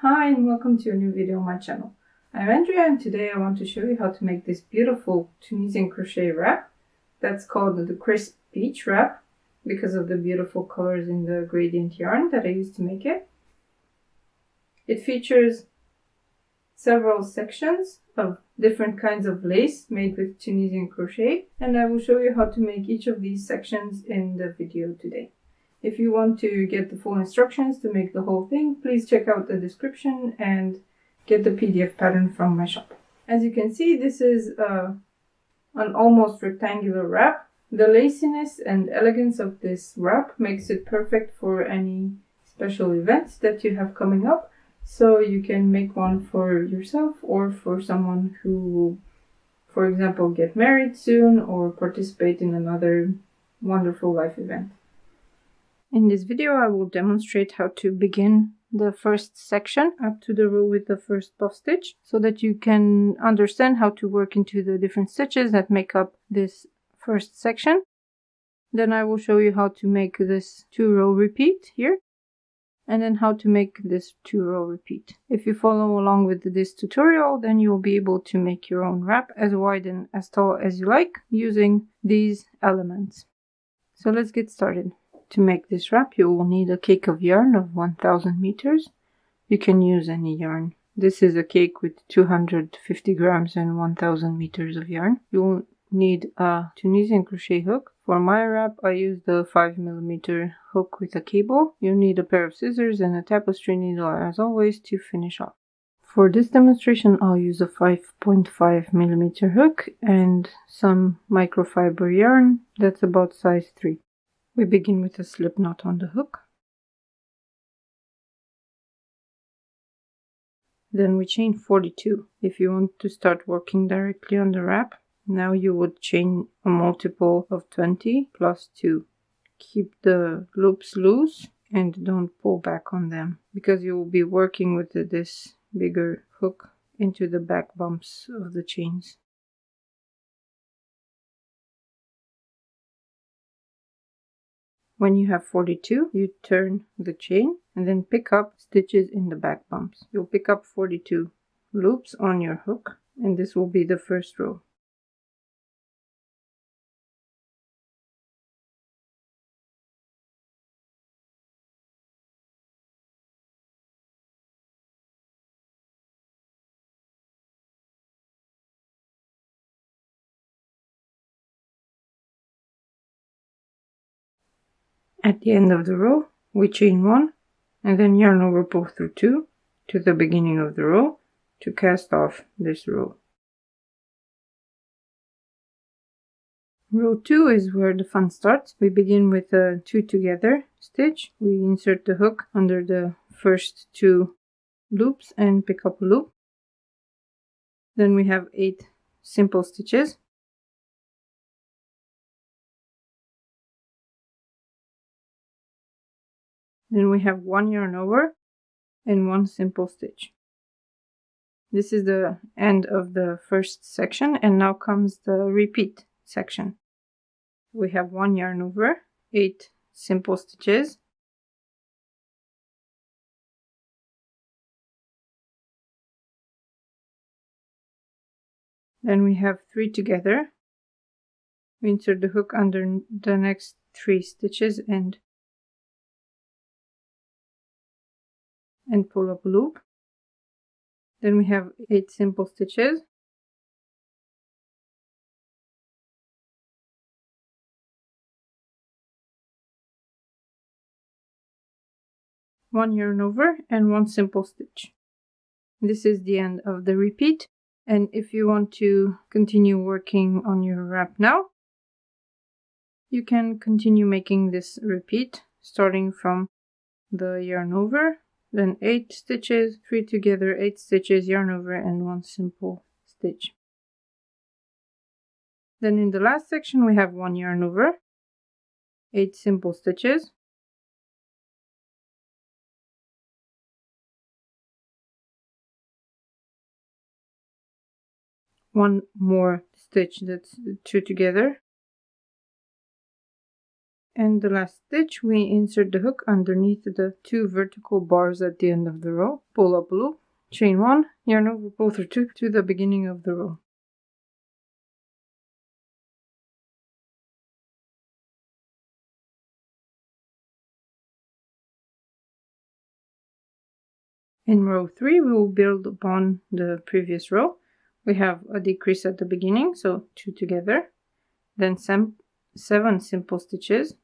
Hi and welcome to a new video on my channel. I'm Andrea and today I want to show you how to make this beautiful Tunisian crochet wrap that's called the crisp peach wrap because of the beautiful colors in the gradient yarn that I used to make it. It features several sections of different kinds of lace made with Tunisian crochet, and I will show you how to make each of these sections in the video today. If you want to get the full instructions to make the whole thing, please check out the description and get the PDF pattern from my shop. As you can see, this is an almost rectangular wrap. The laciness and elegance of this wrap makes it perfect for any special events that you have coming up. So you can make one for yourself or for someone who will, for example, get married soon or participate in another wonderful life event. In this video, I will demonstrate how to begin the first section up to the row with the first puff stitch so that you can understand how to work into the different stitches that make up this first section. Then I will show you how to make this 2-row repeat here, and then how to make this 2-row repeat. If you follow along with this tutorial, then you will be able to make your own wrap as wide and as tall as you like using these elements. So let's get started. To make this wrap, you will need a cake of yarn of 1000 meters. You can use any yarn. This is a cake with 250 grams and 1000 meters of yarn. You will need a Tunisian crochet hook. For my wrap, I used the 5mm hook with a cable. You'll need a pair of scissors and a tapestry needle as always to finish off. For this demonstration, I'll use a 5.5mm hook and some microfiber yarn that's about size 3. We begin with a slip knot on the hook. Then we chain 42. If you want to start working directly on the wrap, now you would chain a multiple of 20 plus 2. Keep the loops loose and don't pull back on them because you will be working with this bigger hook into the back bumps of the chains. When you have 42, you turn the chain and then pick up stitches in the back bumps. You'll pick up 42 loops on your hook, and this will be the first row. At the end of the row, we chain 1 and then yarn over pull through 2 to the beginning of the row to cast off this row. Row 2 is where the fun starts. We begin with a 2 together stitch. We insert the hook under the first 2 loops and pick up a loop. Then we have 8 simple stitches. Then we have 1 yarn over and 1 simple stitch. This is the end of the first section, and now comes the repeat section. We have 1 yarn over, 8 simple stitches. Then we have 3 together. We insert the hook under the next 3 stitches and pull up a loop. Then we have 8 simple stitches. One yarn over and 1 simple stitch. This is the end of the repeat, and if you want to continue working on your wrap now, you can continue making this repeat starting from the yarn over, then 8 stitches, 3 together, 8 stitches, yarn over and 1 simple stitch. Then in the last section we have 1 yarn over, 8 simple stitches, one more stitch, that's 2 together, And the last stitch, we insert the hook underneath the 2 vertical bars at the end of the row. Pull up a loop, chain 1, yarn over, pull through 2 to the beginning of the row. In row 3, we will build upon the previous row. We have a decrease at the beginning, so 2 together, then 7 simple stitches,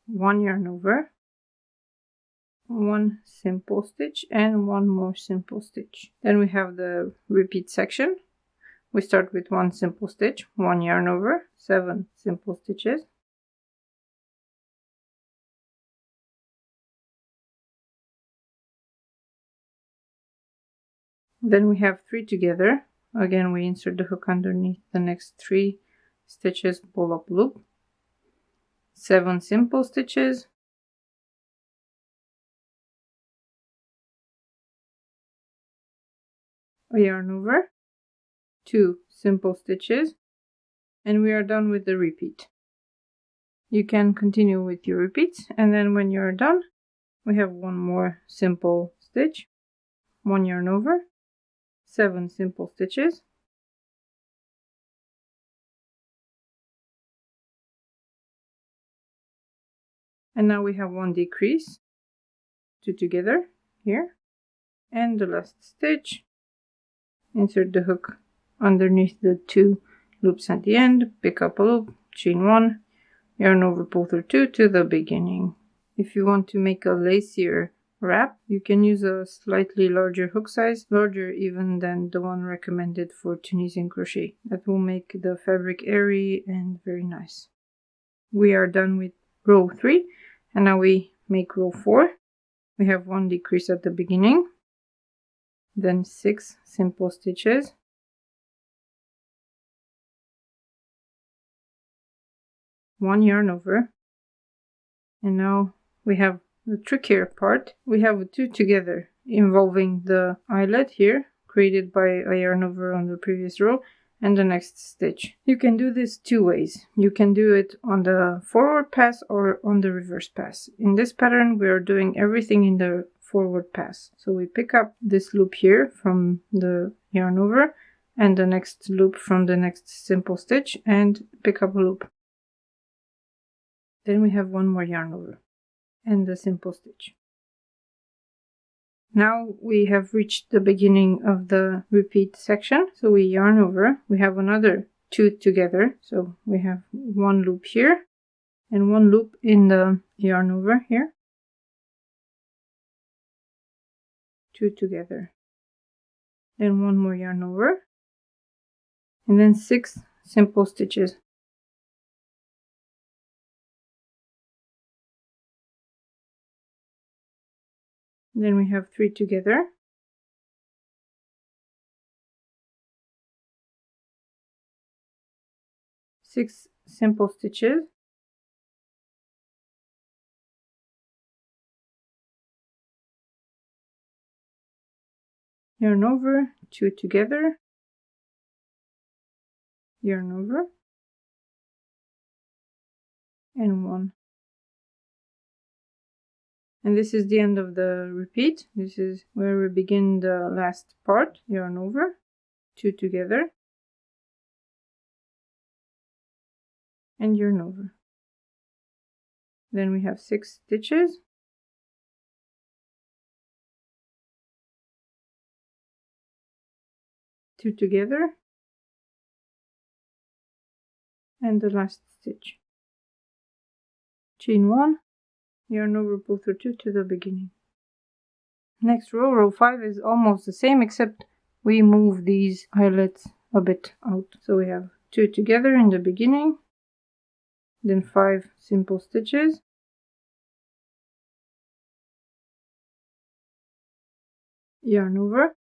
one yarn over, one simple stitch, and one more simple stitch. Then we have the repeat section. We start with one simple stitch, one yarn over, 7 simple stitches, then we have 3 together. Again, we insert the hook underneath the next 3 stitches, pull up loop, 7 simple stitches, a yarn over, 2 simple stitches, and we are done with the repeat. You can continue with your repeats, and then when you're done, we have one more simple stitch, one yarn over, 7 simple stitches, and now we have one decrease, 2 together here, and the last stitch, insert the hook underneath the 2 loops at the end, pick up a loop, chain 1, yarn over, pull through 2 to the beginning. If you want to make a lacier wrap, you can use a slightly larger hook size, larger even than the one recommended for Tunisian crochet. That will make the fabric airy and very nice. We are done with row 3, and now we make row 4. We have one decrease at the beginning, then 6 simple stitches, one yarn over, and now we have the trickier part. We have 2 together involving the eyelet here, created by a yarn over on the previous row, and the next stitch. You can do this 2 ways. You can do it on the forward pass or on the reverse pass. In this pattern, we are doing everything in the forward pass. So we pick up this loop here from the yarn over, and the next loop from the next simple stitch, and pick up a loop. Then we have one more yarn over and the simple stitch. Now we have reached the beginning of the repeat section, so we yarn over. We have another 2 together, so we have one loop here and one loop in the yarn over here, 2 together, then one more yarn over, and then 6 simple stitches. Then we have 3 together, 6 simple stitches, yarn over, 2 together, yarn over, and 1. And this is the end of the repeat. This is where we begin the last part. Yarn over, 2 together, and yarn over. Then we have 6 stitches, two together, and the last stitch. Chain 1, yarn over, pull through 2 to the beginning. Next row, row 5, is almost the same, except we move these eyelets a bit out. So we have 2 together in the beginning, then 5 simple stitches, yarn over,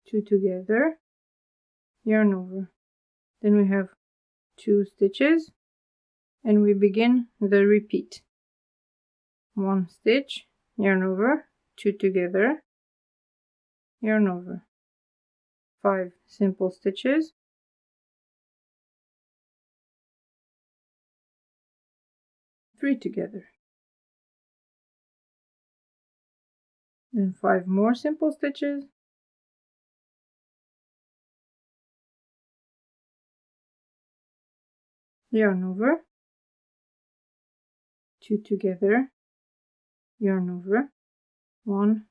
2 together, yarn over. Then we have 2 stitches, and we begin the repeat. 1 stitch, yarn over, 2 together, yarn over, 5 simple stitches, 3 together. Then 5 more simple stitches. Yarn over, 2 together, yarn over, 1,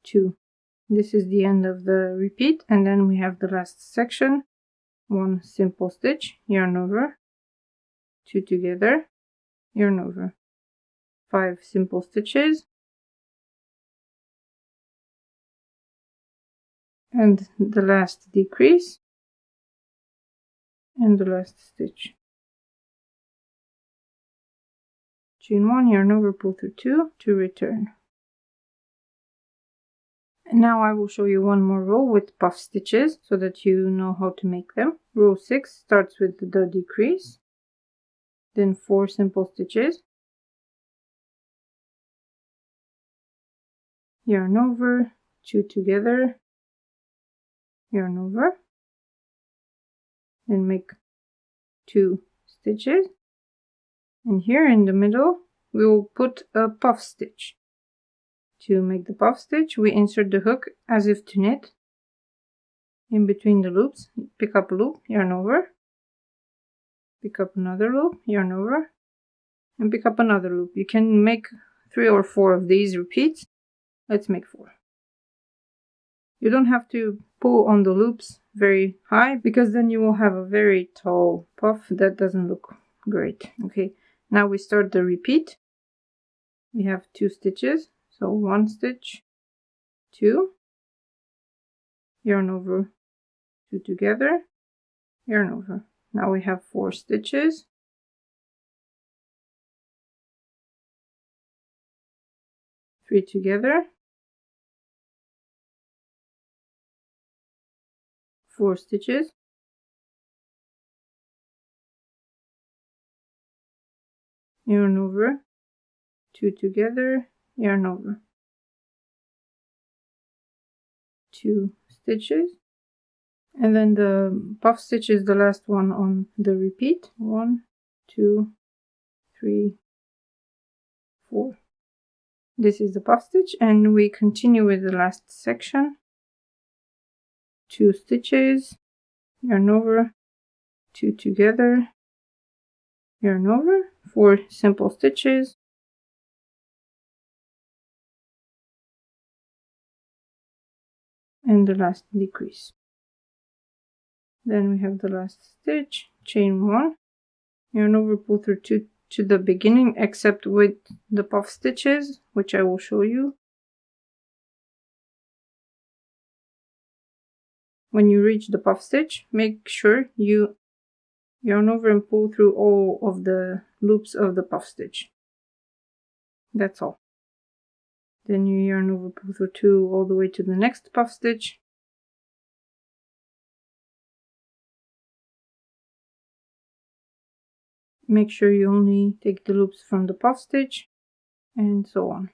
2. This is the end of the repeat, and then we have the last section. 1 simple stitch, yarn over, 2 together, yarn over, 5 simple stitches, and the last decrease, and the last stitch. Chain 1, yarn over, pull through 2 to return. And now I will show you one more row with puff stitches so that you know how to make them. Row 6 starts with the decrease, then 4 simple stitches, yarn over, 2 together, yarn over, then make 2 stitches, and here in the middle we will put a puff stitch. To make the puff stitch, we insert the hook as if to knit. In between the loops, pick up a loop, yarn over, pick up another loop, yarn over, and pick up another loop. You can make 3 or 4 of these repeats. Let's make 4. You don't have to pull on the loops very high, because then you will have a very tall puff that doesn't look great. Okay, now we start the repeat. We have 2 stitches, so 1 stitch, 2, yarn over, 2 together, yarn over. Now we have 4 stitches, 3 together, 4 stitches, yarn over, 2 together, yarn over, 2 stitches, and then the puff stitch is the last one on the repeat. 1, 2, 3, 4. This is the puff stitch, and we continue with the last section. 2 stitches, yarn over, 2 together, yarn over, 4 simple stitches, and the last decrease. Then we have the last stitch, chain 1, yarn over, pull through 2 to the beginning, except with the puff stitches, which I will show you. When you reach the puff stitch, make sure you yarn over and pull through all of the loops of the puff stitch. That's all. Then you yarn over, pull through 2 all the way to the next puff stitch. Make sure you only take the loops from the puff stitch, and so on.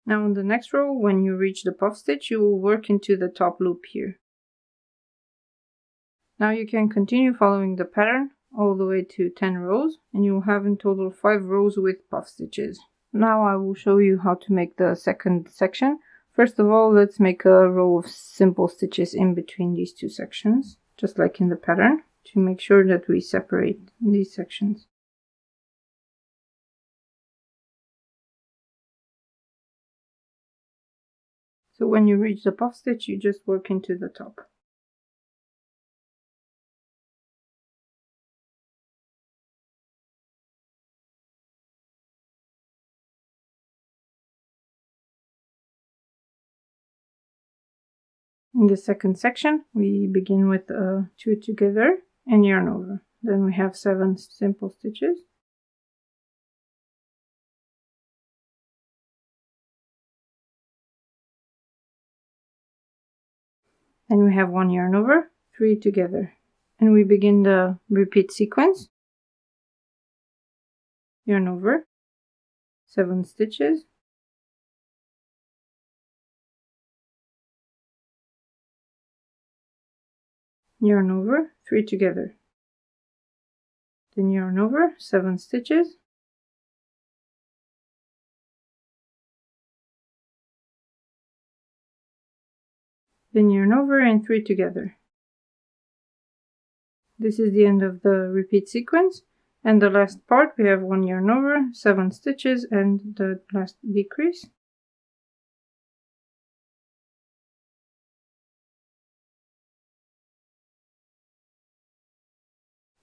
Now on the next row, when you reach the puff stitch, you will work into the top loop here. Now you can continue following the pattern all the way to 10 rows, and you will have in total 5 rows with puff stitches. Now I will show you how to make the second section. First of all, let's make a row of simple stitches in between these 2 sections, just like in the pattern, to make sure that we separate these sections. So when you reach the puff stitch, you just work into the top. In the second section, we begin with 2 together and yarn over. Then we have 7 simple stitches. Then we have 1 yarn over, 3 together. And we begin the repeat sequence. Yarn over, 7 stitches. Yarn over, 3 together. Then yarn over, 7 stitches. Then yarn over and 3 together. This is the end of the repeat sequence, and the last part we have 1 yarn over, 7 stitches, and the last decrease.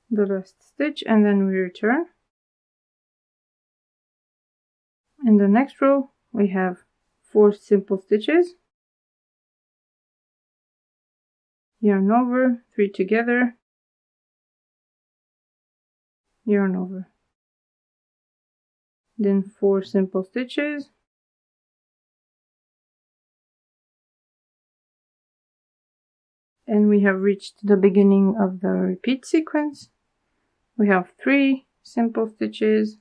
The last stitch, and then we return. In the next row we have 4 simple stitches, yarn over, 3 together, yarn over, then 4 simple stitches, and we have reached the beginning of the repeat sequence. We have 3 simple stitches,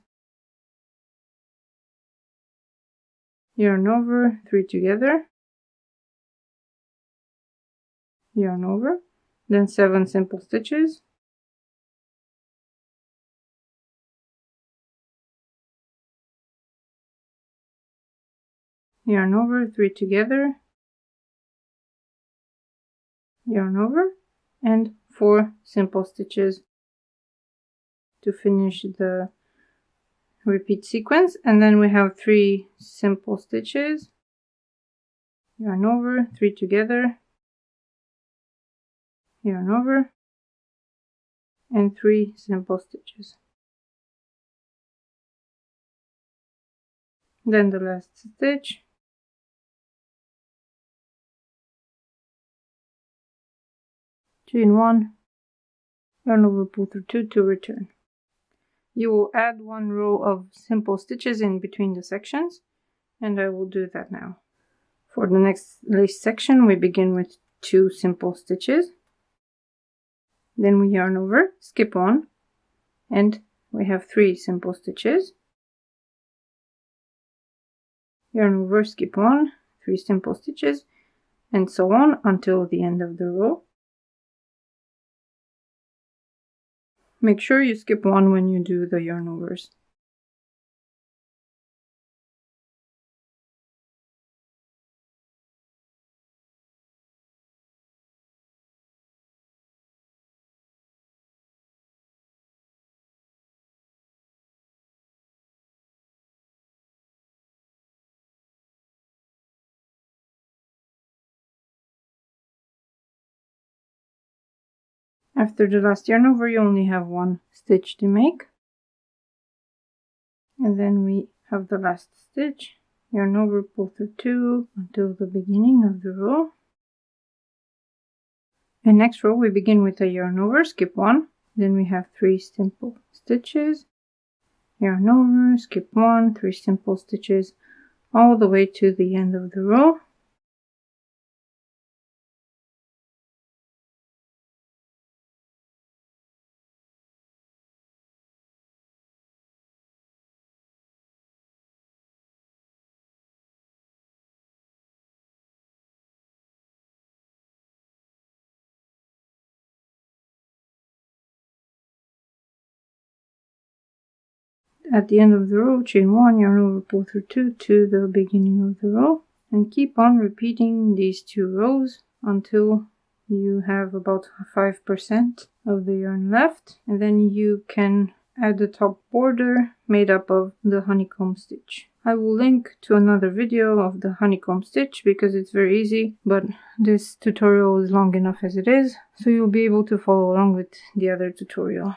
yarn over, 3 together, yarn over, then 7 simple stitches, yarn over, 3 together, yarn over, and 4 simple stitches to finish the repeat sequence. And then we have 3 simple stitches, yarn over, 3 together, yarn over, and 3 simple stitches. Then the last stitch, chain 1, yarn over, pull through 2 to return. You will add 1 row of simple stitches in between the sections, and I will do that now. For the next lace section, we begin with 2 simple stitches. Then we yarn over, skip 1, and we have 3 simple stitches. Yarn over, skip 1, 3 simple stitches, and so on until the end of the row. Make sure you skip 1 when you do the yarn overs. After the last yarn over, you only have 1 stitch to make. And then we have the last stitch, yarn over, pull through 2 until the beginning of the row. And next row we begin with a yarn over, skip 1, then we have 3 simple stitches, yarn over, skip 1, 3 simple stitches, all the way to the end of the row. At the end of the row, chain 1, yarn over, pull through 2 to the beginning of the row, and keep on repeating these 2 rows until you have about 5% of the yarn left, and then you can add the top border made up of the honeycomb stitch. I will link to another video of the honeycomb stitch because it's very easy, but this tutorial is long enough as it is, so you'll be able to follow along with the other tutorial.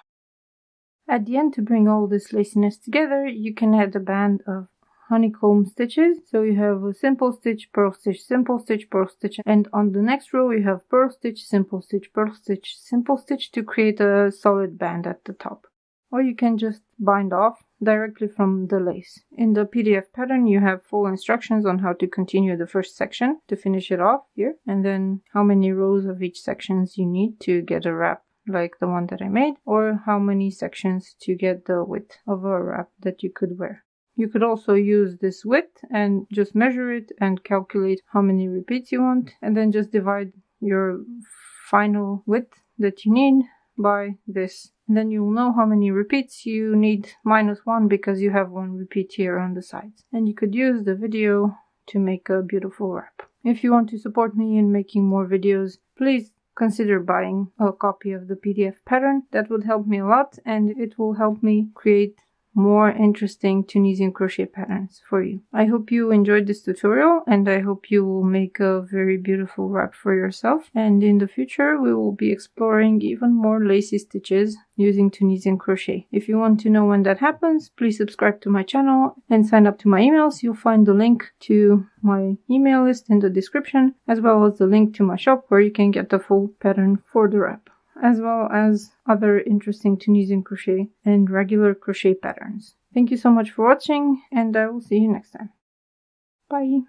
At the end, to bring all this laciness together, you can add a band of honeycomb stitches. So you have a simple stitch, purl stitch, simple stitch, purl stitch, and on the next row you have purl stitch, simple stitch, purl stitch, simple stitch to create a solid band at the top. Or you can just bind off directly from the lace. In the PDF pattern you have full instructions on how to continue the first section to finish it off here, and then how many rows of each sections you need to get a wrap like the one that I made, or how many sections to get the width of a wrap that you could wear. You could also use this width and just measure it and calculate how many repeats you want, and then just divide your final width that you need by this. And then you'll know how many repeats you need, -1, because you have 1 repeat here on the sides. And you could use the video to make a beautiful wrap. If you want to support me in making more videos, please consider buying a copy of the PDF pattern. That would help me a lot, and it will help me create more interesting Tunisian crochet patterns for you. I hope you enjoyed this tutorial, and I hope you will make a very beautiful wrap for yourself. And in the future, we will be exploring even more lacy stitches using Tunisian crochet. If you want to know when that happens, please subscribe to my channel and sign up to my emails. You'll find the link to my email list in the description, as well as the link to my shop where you can get the full pattern for the wrap, as well as other interesting Tunisian crochet and regular crochet patterns. Thank you so much for watching, and I will see you next time. Bye!